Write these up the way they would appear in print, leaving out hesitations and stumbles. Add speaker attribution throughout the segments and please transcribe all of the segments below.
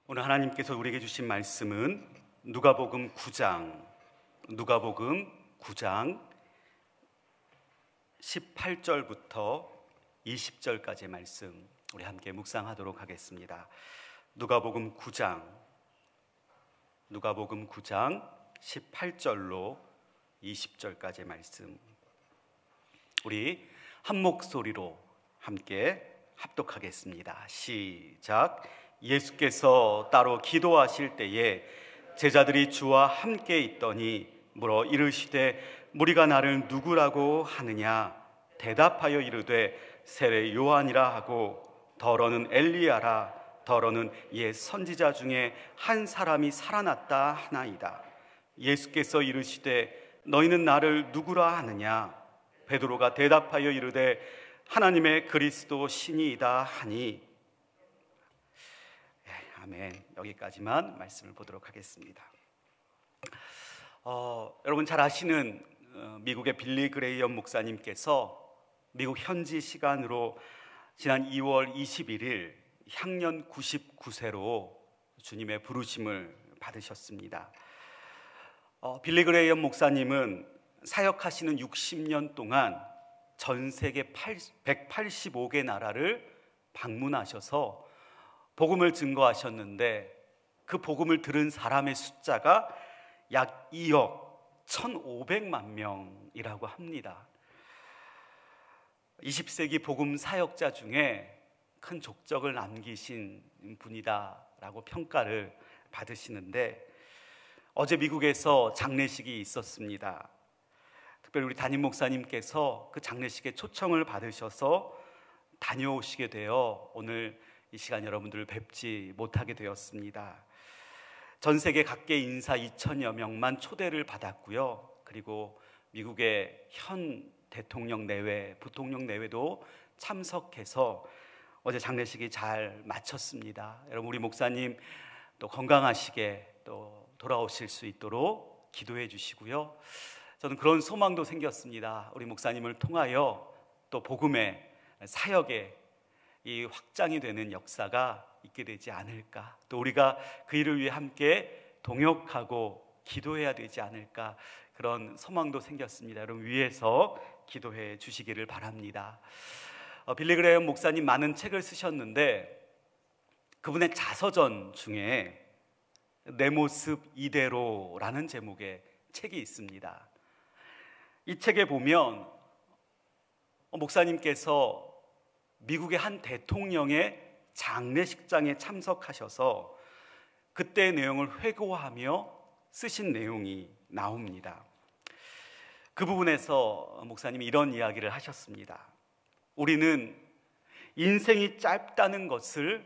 Speaker 1: 오늘 하나님께서 우리에게 주신 말씀은 누가복음 9장 18절부터 20절까지의 말씀, 우리 함께 묵상하도록 하겠습니다. 누가복음 9장 18절로 20절까지의 말씀, 우리 한 목소리로 함께 합독하겠습니다. 시작. 예수께서 따로 기도하실 때에 제자들이 주와 함께 있더니 물어 이르시되 무리가 나를 누구라고 하느냐? 대답하여 이르되 세례 요한이라 하고 더러는 엘리야라, 더러는 옛 선지자 중에 한 사람이 살아났다 하나이다. 예수께서 이르시되 너희는 나를 누구라 하느냐? 베드로가 대답하여 이르되 하나님의 그리스도 신이이다 하니. 아멘. 여기까지만 말씀을 보도록 하겠습니다. 여러분 잘 아시는 미국의 빌리 그레이엄 목사님께서 미국 현지 시간으로 지난 2월 21일 향년 99세로 주님의 부르심을 받으셨습니다. 빌리 그레이엄 목사님은 사역하시는 60년 동안 전 세계 185개 나라를 방문하셔서 복음을 증거하셨는데, 그 복음을 들은 사람의 숫자가 약 2억 1,500만 명이라고 합니다. 20세기 복음 사역자 중에 큰 족적을 남기신 분이다라고 평가를 받으시는데, 어제 미국에서 장례식이 있었습니다. 특별히 우리 담임 목사님께서 그 장례식에 초청을 받으셔서 다녀오시게 되어 오늘 이 시간 여러분들을 뵙지 못하게 되었습니다. 전 세계 각계 인사 2,000여 명만 초대를 받았고요. 그리고 미국의 현 대통령 내외, 부통령 내외도 참석해서 어제 장례식이 잘 마쳤습니다. 여러분 우리 목사님 또 건강하시게 또 돌아오실 수 있도록 기도해 주시고요. 저는 그런 소망도 생겼습니다. 우리 목사님을 통하여 또 복음의 사역에 이 확장이 되는 역사가 있게 되지 않을까, 또 우리가 그 일을 위해 함께 동역하고 기도해야 되지 않을까, 그런 소망도 생겼습니다. 여러분 위에서 기도해 주시기를 바랍니다. 빌리 그레이엄 목사님 많은 책을 쓰셨는데 그분의 자서전 중에 내 모습 이대로라는 제목의 책이 있습니다. 이 책에 보면 목사님께서 미국의 한 대통령의 장례식장에 참석하셔서 그때의 내용을 회고하며 쓰신 내용이 나옵니다. 그 부분에서 목사님이 이런 이야기를 하셨습니다. 우리는 인생이 짧다는 것을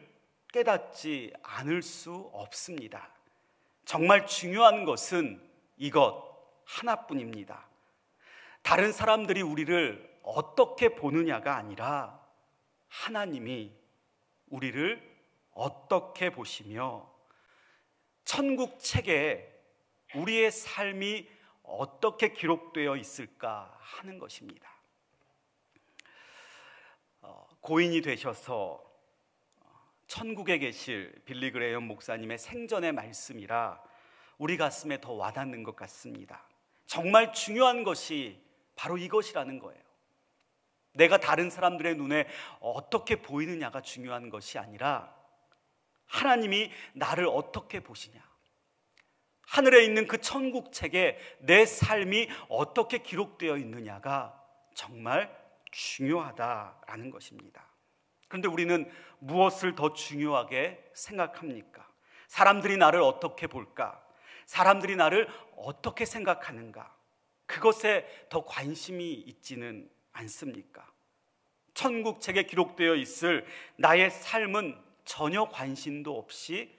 Speaker 1: 깨닫지 않을 수 없습니다. 정말 중요한 것은 이것 하나뿐입니다. 다른 사람들이 우리를 어떻게 보느냐가 아니라 하나님이 우리를 어떻게 보시며 천국 책에 우리의 삶이 어떻게 기록되어 있을까 하는 것입니다. 고인이 되셔서 천국에 계실 빌리 그레이엄 목사님의 생전의 말씀이라 우리 가슴에 더 와닿는 것 같습니다. 정말 중요한 것이 바로 이것이라는 거예요. 내가 다른 사람들의 눈에 어떻게 보이느냐가 중요한 것이 아니라 하나님이 나를 어떻게 보시냐, 하늘에 있는 그 천국 책에 내 삶이 어떻게 기록되어 있느냐가 정말 중요하다라는 것입니다. 그런데 우리는 무엇을 더 중요하게 생각합니까? 사람들이 나를 어떻게 볼까? 사람들이 나를 어떻게 생각하는가? 그것에 더 관심이 있지는 않습니까? 천국 책에 기록되어 있을 나의 삶은 전혀 관심도 없이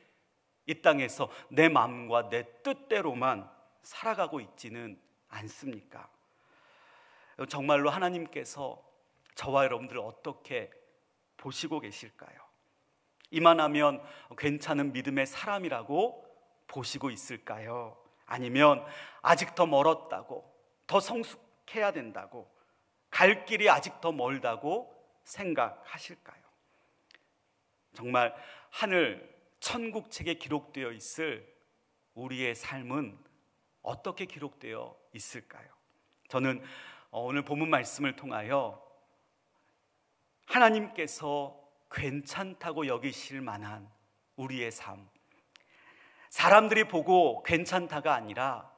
Speaker 1: 이 땅에서 내 마음과 내 뜻대로만 살아가고 있지는 않습니까? 정말로 하나님께서 저와 여러분들을 어떻게 보시고 계실까요? 이만하면 괜찮은 믿음의 사람이라고 보시고 있을까요? 아니면 아직 더 멀었다고, 더 성숙해야 된다고, 갈 길이 아직 더 멀다고 생각하실까요? 정말 하늘 천국 책에 기록되어 있을 우리의 삶은 어떻게 기록되어 있을까요? 저는 오늘 본문 말씀을 통하여 하나님께서 괜찮다고 여기실 만한 우리의 삶, 사람들이 보고 괜찮다가 아니라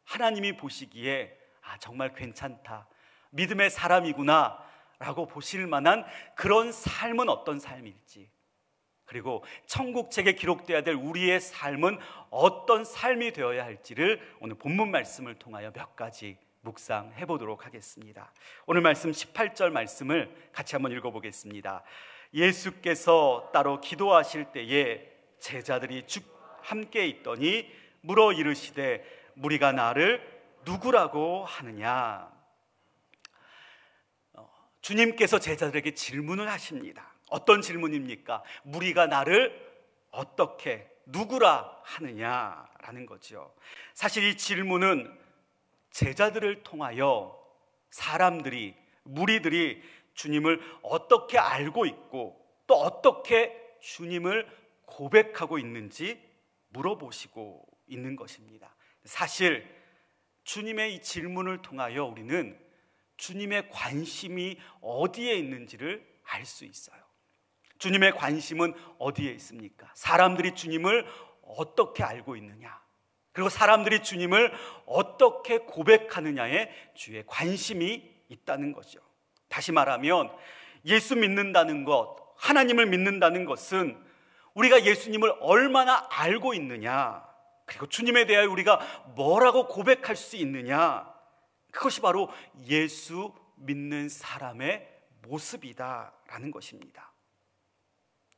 Speaker 1: 하나님이 보시기에 정말 괜찮다, 믿음의 사람이구나 라고 보실 만한 그런 삶은 어떤 삶일지, 그리고 천국책에 기록되어야 될 우리의 삶은 어떤 삶이 되어야 할지를 오늘 본문 말씀을 통하여 몇 가지 묵상해 보도록 하겠습니다. 오늘 말씀 18절 말씀을 같이 한번 읽어보겠습니다. 예수께서 따로 기도하실 때에 제자들이 함께 있더니 물어 이르시되 무리가 나를 누구라고 하느냐. 주님께서 제자들에게 질문을 하십니다. 어떤 질문입니까? 무리가 나를 어떻게, 누구라 하느냐라는 거죠. 사실 이 질문은 제자들을 통하여 사람들이, 무리들이 주님을 어떻게 알고 있고 또 어떻게 주님을 고백하고 있는지 물어보시고 있는 것입니다. 사실 주님의 이 질문을 통하여 우리는 주님의 관심이 어디에 있는지를 알 수 있어요. 주님의 관심은 어디에 있습니까? 사람들이 주님을 어떻게 알고 있느냐, 그리고 사람들이 주님을 어떻게 고백하느냐에 주의 관심이 있다는 거죠. 다시 말하면 예수 믿는다는 것, 하나님을 믿는다는 것은 우리가 예수님을 얼마나 알고 있느냐, 그리고 주님에 대하여 우리가 뭐라고 고백할 수 있느냐, 그것이 바로 예수 믿는 사람의 모습이다라는 것입니다.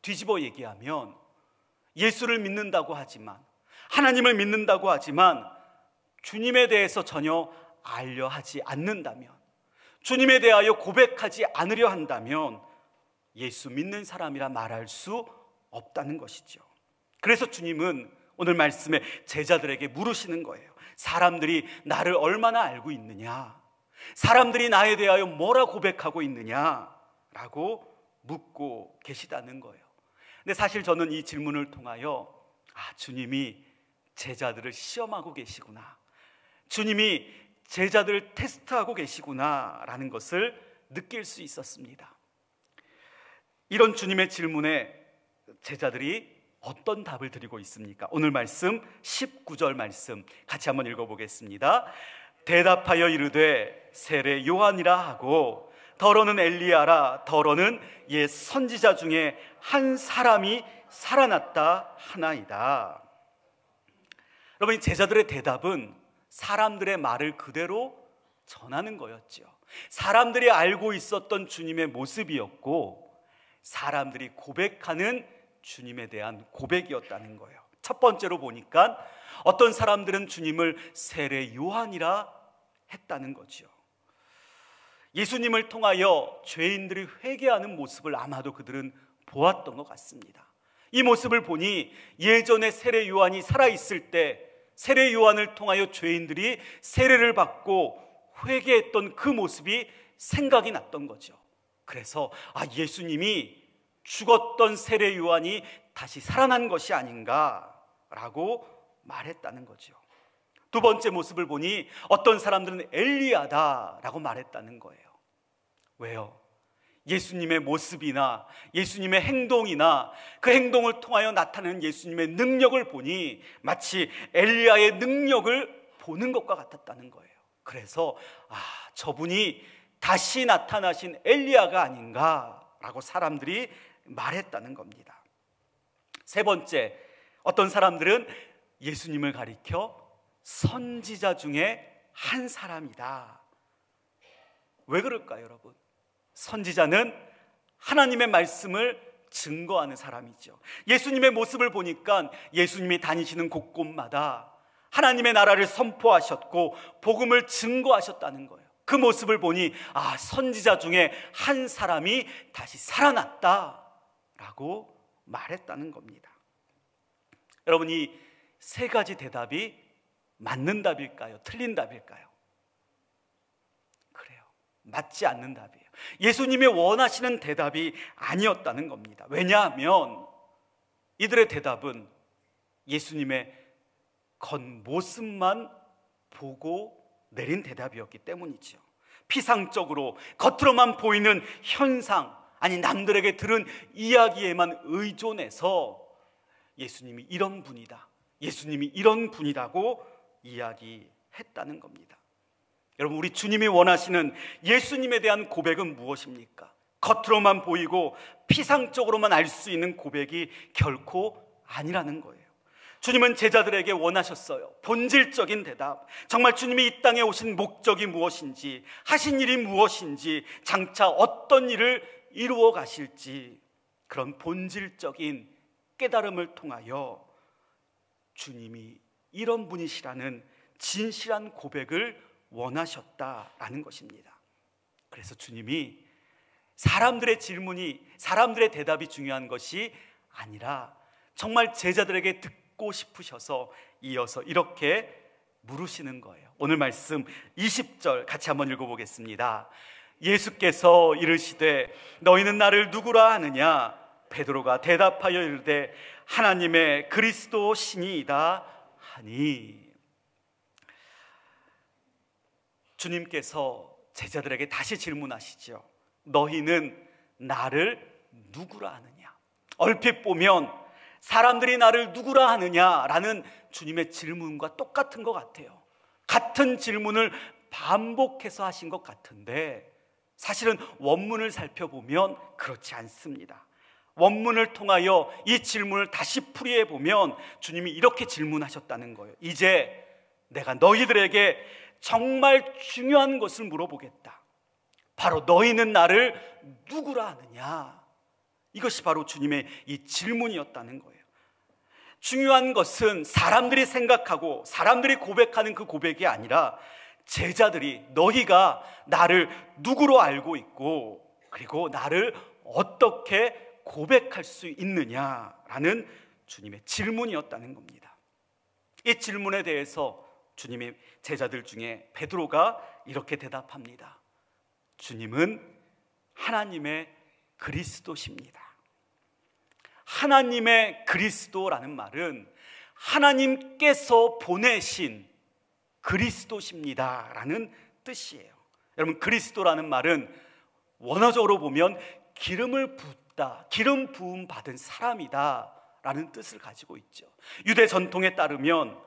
Speaker 1: 뒤집어 얘기하면 예수를 믿는다고 하지만, 하나님을 믿는다고 하지만 주님에 대해서 전혀 알려 하지 않는다면, 주님에 대하여 고백하지 않으려 한다면 예수 믿는 사람이라 말할 수 없다는 것이죠. 그래서 주님은 오늘 말씀에 제자들에게 물으시는 거예요. 사람들이 나를 얼마나 알고 있느냐, 사람들이 나에 대하여 뭐라 고백하고 있느냐라고 묻고 계시다는 거예요. 근데 사실 저는 이 질문을 통하여 주님이 제자들을 시험하고 계시구나, 주님이 제자들을 테스트하고 계시구나 라는 것을 느낄 수 있었습니다. 이런 주님의 질문에 제자들이 어떤 답을 드리고 있습니까? 오늘 말씀 19절 말씀 같이 한번 읽어보겠습니다. 대답하여 이르되 세례 요한이라 하고 더러는 엘리야라, 더러는 옛 선지자 중에 한 사람이 살아났다 하나이다. 여러분, 제자들의 대답은 사람들의 말을 그대로 전하는 거였죠. 사람들이 알고 있었던 주님의 모습이었고, 사람들이 고백하는 주님에 대한 고백이었다는 거예요. 첫 번째로 보니까 어떤 사람들은 주님을 세례 요한이라 했다는 거죠. 예수님을 통하여 죄인들이 회개하는 모습을 아마도 그들은 보았던 것 같습니다. 이 모습을 보니 예전에 세례 요한이 살아있을 때 세례 요한을 통하여 죄인들이 세례를 받고 회개했던 그 모습이 생각이 났던 거죠. 그래서 예수님이 죽었던 세례 요한이 다시 살아난 것이 아닌가라고 말했다는 거죠. 두 번째 모습을 보니 어떤 사람들은 엘리야다라고 말했다는 거예요. 왜요? 예수님의 모습이나 예수님의 행동이나 그 행동을 통하여 나타나는 예수님의 능력을 보니 마치 엘리야의 능력을 보는 것과 같았다는 거예요. 그래서 저분이 다시 나타나신 엘리야가 아닌가라고 사람들이 말했다는 겁니다. 세 번째, 어떤 사람들은 예수님을 가리켜 선지자 중에 한 사람이다. 왜 그럴까요, 여러분? 선지자는 하나님의 말씀을 증거하는 사람이죠. 예수님의 모습을 보니까 예수님이 다니시는 곳곳마다 하나님의 나라를 선포하셨고 복음을 증거하셨다는 거예요. 그 모습을 보니 선지자 중에 한 사람이 다시 살아났다라고 말했다는 겁니다. 여러분, 이 세 가지 대답이 맞는 답일까요? 틀린 답일까요? 맞지 않는 답이에요. 예수님의 원하시는 대답이 아니었다는 겁니다. 왜냐하면 이들의 대답은 예수님의 겉모습만 보고 내린 대답이었기 때문이죠. 피상적으로 겉으로만 보이는 현상, 아니 남들에게 들은 이야기에만 의존해서 예수님이 이런 분이다, 예수님이 이런 분이라고 이야기했다는 겁니다. 여러분, 우리 주님이 원하시는 예수님에 대한 고백은 무엇입니까? 겉으로만 보이고 피상적으로만 알 수 있는 고백이 결코 아니라는 거예요. 주님은 제자들에게 원하셨어요. 본질적인 대답, 정말 주님이 이 땅에 오신 목적이 무엇인지, 하신 일이 무엇인지, 장차 어떤 일을 이루어 가실지, 그런 본질적인 깨달음을 통하여 주님이 이런 분이시라는 진실한 고백을 원하셨다라는 것입니다. 그래서 주님이 사람들의 질문이, 사람들의 대답이 중요한 것이 아니라 정말 제자들에게 듣고 싶으셔서 이어서 이렇게 물으시는 거예요. 오늘 말씀 20절 같이 한번 읽어보겠습니다. 예수께서 이르시되 너희는 나를 누구라 하느냐? 베드로가 대답하여 이르되 하나님의 그리스도 신이이다 하니. 주님께서 제자들에게 다시 질문하시죠. 너희는 나를 누구라 하느냐? 얼핏 보면 사람들이 나를 누구라 하느냐라는 주님의 질문과 똑같은 것 같아요. 같은 질문을 반복해서 하신 것 같은데 사실은 원문을 살펴보면 그렇지 않습니다. 원문을 통하여 이 질문을 다시 풀이해 보면 주님이 이렇게 질문하셨다는 거예요. 이제 내가 너희들에게 정말 중요한 것을 물어보겠다. 바로 너희는 나를 누구라 하느냐? 이것이 바로 주님의 이 질문이었다는 거예요. 중요한 것은 사람들이 생각하고 사람들이 고백하는 그 고백이 아니라 제자들이 너희가 나를 누구로 알고 있고 그리고 나를 어떻게 고백할 수 있느냐라는 주님의 질문이었다는 겁니다. 이 질문에 대해서 주님의 제자들 중에 베드로가 이렇게 대답합니다. 주님은 하나님의 그리스도십니다. 하나님의 그리스도라는 말은 하나님께서 보내신 그리스도십니다라는 뜻이에요. 여러분, 그리스도라는 말은 원어적으로 보면 기름을 붓다, 기름 부음 받은 사람이다 라는 뜻을 가지고 있죠. 유대 전통에 따르면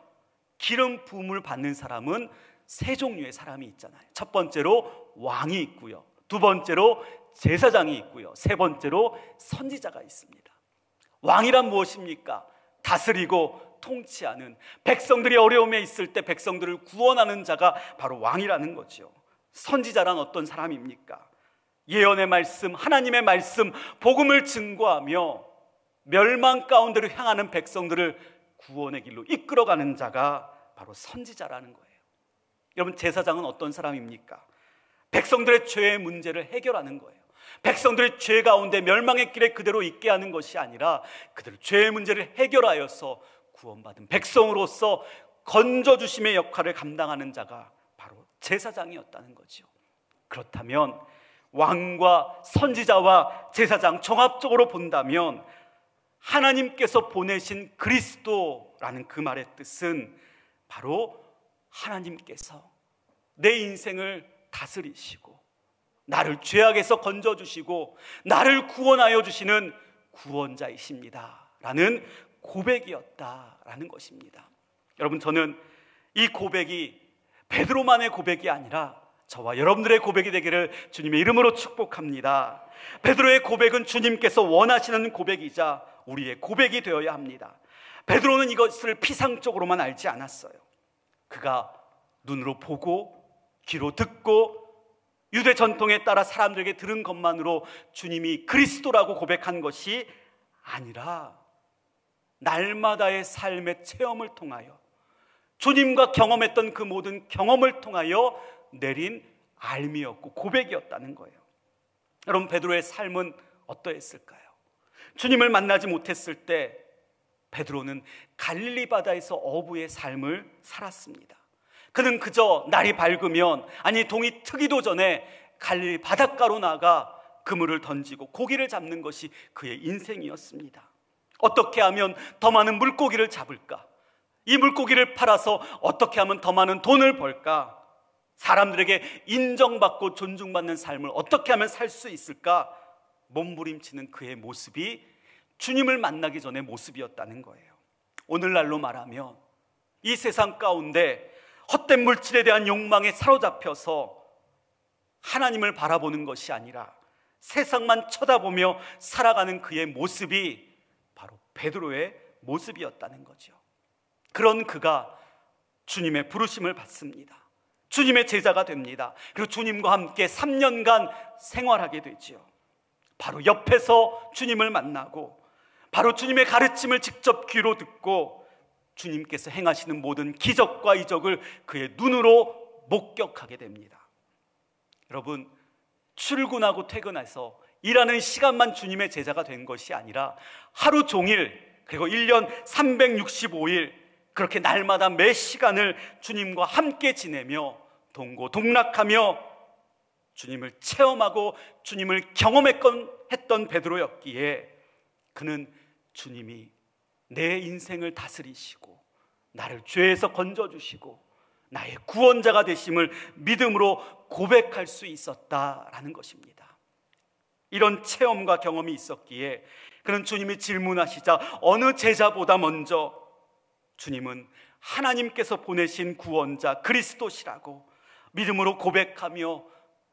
Speaker 1: 기름 부음을 받는 사람은 세 종류의 사람이 있잖아요. 첫 번째로 왕이 있고요, 두 번째로 제사장이 있고요, 세 번째로 선지자가 있습니다. 왕이란 무엇입니까? 다스리고 통치하는, 백성들이 어려움에 있을 때 백성들을 구원하는 자가 바로 왕이라는 거죠. 선지자란 어떤 사람입니까? 예언의 말씀, 하나님의 말씀, 복음을 증거하며 멸망 가운데로 향하는 백성들을 구원의 길로 이끌어가는 자가 바로 선지자라는 거예요. 여러분, 제사장은 어떤 사람입니까? 백성들의 죄의 문제를 해결하는 거예요. 백성들의 죄 가운데 멸망의 길에 그대로 있게 하는 것이 아니라 그들의 죄의 문제를 해결하여서 구원받은 백성으로서 건져주심의 역할을 감당하는 자가 바로 제사장이었다는 거죠. 그렇다면 왕과 선지자와 제사장 종합적으로 본다면 하나님께서 보내신 그리스도라는 그 말의 뜻은 바로 하나님께서 내 인생을 다스리시고 나를 죄악에서 건져주시고 나를 구원하여 주시는 구원자이십니다 라는 고백이었다라는 것입니다. 여러분, 저는 이 고백이 베드로만의 고백이 아니라 저와 여러분들의 고백이 되기를 주님의 이름으로 축복합니다. 베드로의 고백은 주님께서 원하시는 고백이자 우리의 고백이 되어야 합니다. 베드로는 이것을 피상적으로만 알지 않았어요. 그가 눈으로 보고 귀로 듣고 유대 전통에 따라 사람들에게 들은 것만으로 주님이 그리스도라고 고백한 것이 아니라 날마다의 삶의 체험을 통하여 주님과 경험했던 그 모든 경험을 통하여 내린 알미였고 고백이었다는 거예요. 여러분, 베드로의 삶은 어떠했을까요? 주님을 만나지 못했을 때 베드로는 갈릴리 바다에서 어부의 삶을 살았습니다. 그는 그저 날이 밝으면, 아니 동이 트기도 전에 갈릴리 바닷가로 나가 그물을 던지고 고기를 잡는 것이 그의 인생이었습니다. 어떻게 하면 더 많은 물고기를 잡을까? 이 물고기를 팔아서 어떻게 하면 더 많은 돈을 벌까? 사람들에게 인정받고 존중받는 삶을 어떻게 하면 살 수 있을까? 몸부림치는 그의 모습이 주님을 만나기 전의 모습이었다는 거예요. 오늘날로 말하면 이 세상 가운데 헛된 물질에 대한 욕망에 사로잡혀서 하나님을 바라보는 것이 아니라 세상만 쳐다보며 살아가는 그의 모습이 바로 베드로의 모습이었다는 거죠. 그런 그가 주님의 부르심을 받습니다. 주님의 제자가 됩니다. 그리고 주님과 함께 3년간 생활하게 되지요. 바로 옆에서 주님을 만나고 바로 주님의 가르침을 직접 귀로 듣고 주님께서 행하시는 모든 기적과 이적을 그의 눈으로 목격하게 됩니다. 여러분, 출근하고 퇴근해서 일하는 시간만 주님의 제자가 된 것이 아니라 하루 종일 그리고 1년 365일 그렇게 날마다 매 시간을 주님과 함께 지내며 동고동락하며 주님을 체험하고 주님을 경험했던 베드로였기에 그는 주님이 내 인생을 다스리시고 나를 죄에서 건져주시고 나의 구원자가 되심을 믿음으로 고백할 수 있었다라는 것입니다. 이런 체험과 경험이 있었기에 그는 주님이 질문하시자 어느 제자보다 먼저 주님은 하나님께서 보내신 구원자 그리스도시라고 믿음으로 고백하며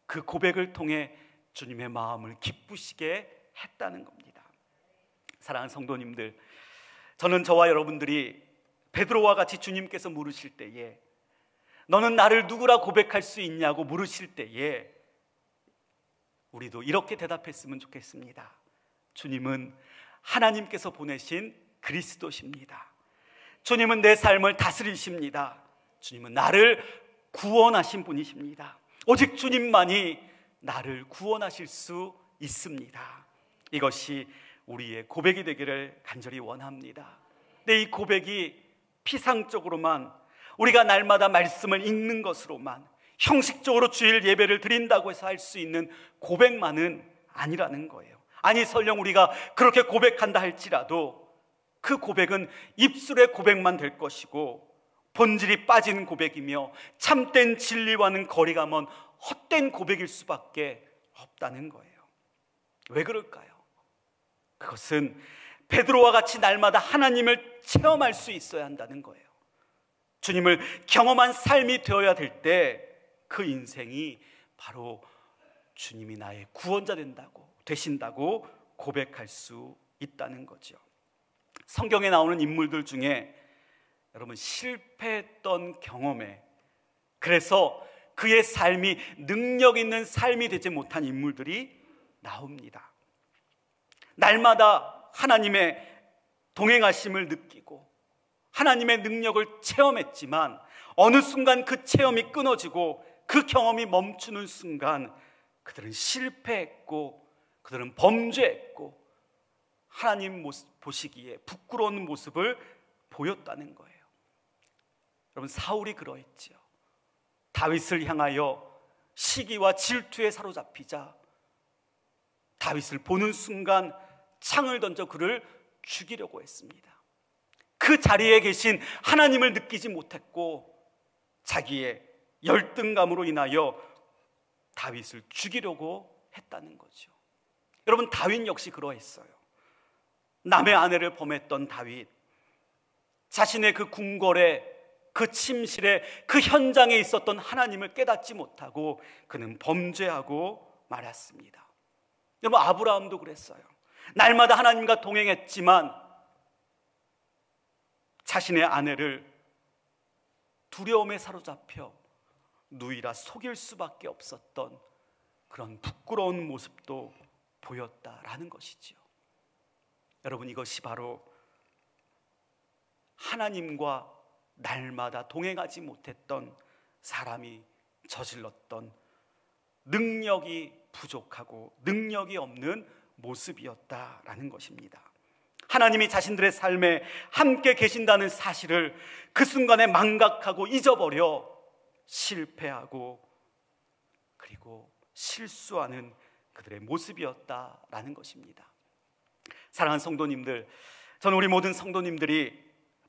Speaker 1: 그 고백을 통해 주님의 마음을 기쁘시게 했다는 겁니다. 사랑하는 성도님들, 저는 저와 여러분들이 베드로와 같이 주님께서 물으실 때에 너는 나를 누구라 고백할 수 있냐고 물으실 때에 우리도 이렇게 대답했으면 좋겠습니다. 주님은 하나님께서 보내신 그리스도십니다. 주님은 내 삶을 다스리십니다. 주님은 나를 구원하신 분이십니다. 오직 주님만이 나를 구원하실 수 있습니다. 이것이 우리의 고백이 되기를 간절히 원합니다. 근데 이 고백이 피상적으로만 우리가 날마다 말씀을 읽는 것으로만 형식적으로 주일 예배를 드린다고 해서 할 수 있는 고백만은 아니라는 거예요. 아니 설령 우리가 그렇게 고백한다 할지라도 그 고백은 입술의 고백만 될 것이고 본질이 빠진 고백이며 참된 진리와는 거리가 먼 헛된 고백일 수밖에 없다는 거예요. 왜 그럴까요? 그것은 베드로와 같이 날마다 하나님을 체험할 수 있어야 한다는 거예요. 주님을 경험한 삶이 되어야 될 때 그 인생이 바로 주님이 나의 구원자 되신다고 고백할 수 있다는 거죠. 성경에 나오는 인물들 중에 여러분 실패했던 경험에 그래서 그의 삶이 능력 있는 삶이 되지 못한 인물들이 나옵니다. 날마다 하나님의 동행하심을 느끼고 하나님의 능력을 체험했지만 어느 순간 그 체험이 끊어지고 그 경험이 멈추는 순간 그들은 실패했고 그들은 범죄했고 하나님 보시기에 부끄러운 모습을 보였다는 거예요. 여러분 사울이 그러했지요. 다윗을 향하여 시기와 질투에 사로잡히자 다윗을 보는 순간 창을 던져 그를 죽이려고 했습니다. 그 자리에 계신 하나님을 느끼지 못했고 자기의 열등감으로 인하여 다윗을 죽이려고 했다는 거죠. 여러분 다윗 역시 그러했어요. 남의 아내를 범했던 다윗, 자신의 그 궁궐에 그 침실에 그 현장에 있었던 하나님을 깨닫지 못하고 그는 범죄하고 말았습니다. 여러분 아브라함도 그랬어요. 날마다 하나님과 동행했지만 자신의 아내를 두려움에 사로잡혀 누이라 속일 수밖에 없었던 그런 부끄러운 모습도 보였다라는 것이지요. 여러분 이것이 바로 하나님과 날마다 동행하지 못했던 사람이 저질렀던 능력이 부족하고 능력이 없는 모습이었다라는 것입니다. 하나님이 자신들의 삶에 함께 계신다는 사실을 그 순간에 망각하고 잊어버려 실패하고 그리고 실수하는 그들의 모습이었다라는 것입니다. 사랑하는 성도님들, 저는 우리 모든 성도님들이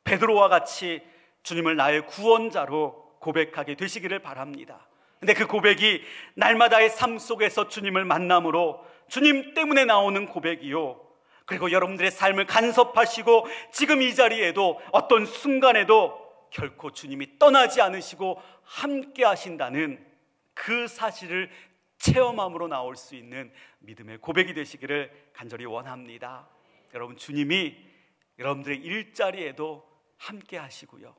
Speaker 1: 베드로와 같이 주님을 나의 구원자로 고백하게 되시기를 바랍니다. 근데 그 고백이 날마다의 삶 속에서 주님을 만남으로 주님 때문에 나오는 고백이요, 그리고 여러분들의 삶을 간섭하시고 지금 이 자리에도 어떤 순간에도 결코 주님이 떠나지 않으시고 함께 하신다는 그 사실을 체험함으로 나올 수 있는 믿음의 고백이 되시기를 간절히 원합니다. 여러분, 주님이 여러분들의 일자리에도 함께 하시고요,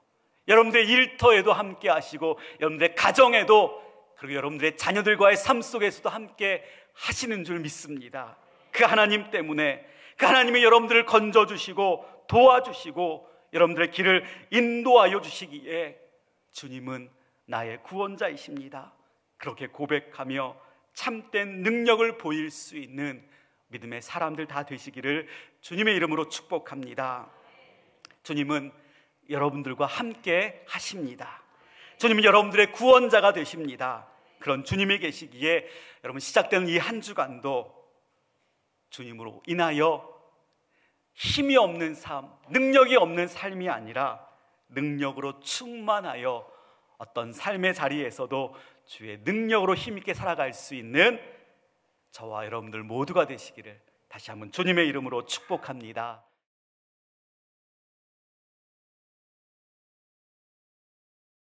Speaker 1: 여러분들의 일터에도 함께 하시고, 여러분들의 가정에도, 그리고 여러분들의 자녀들과의 삶 속에서도 함께 하시는 줄 믿습니다. 그 하나님 때문에, 그 하나님이 여러분들을 건져주시고 도와주시고 여러분들의 길을 인도하여 주시기에 주님은 나의 구원자이십니다. 그렇게 고백하며 참된 능력을 보일 수 있는 믿음의 사람들 다 되시기를 주님의 이름으로 축복합니다. 주님은 여러분들과 함께 하십니다. 주님은 여러분들의 구원자가 되십니다. 그런 주님이 계시기에 여러분, 시작되는 이 한 주간도 주님으로 인하여 힘이 없는 삶, 능력이 없는 삶이 아니라 능력으로 충만하여 어떤 삶의 자리에서도 주의 능력으로 힘있게 살아갈 수 있는 저와 여러분들 모두가 되시기를 다시 한번 주님의 이름으로 축복합니다.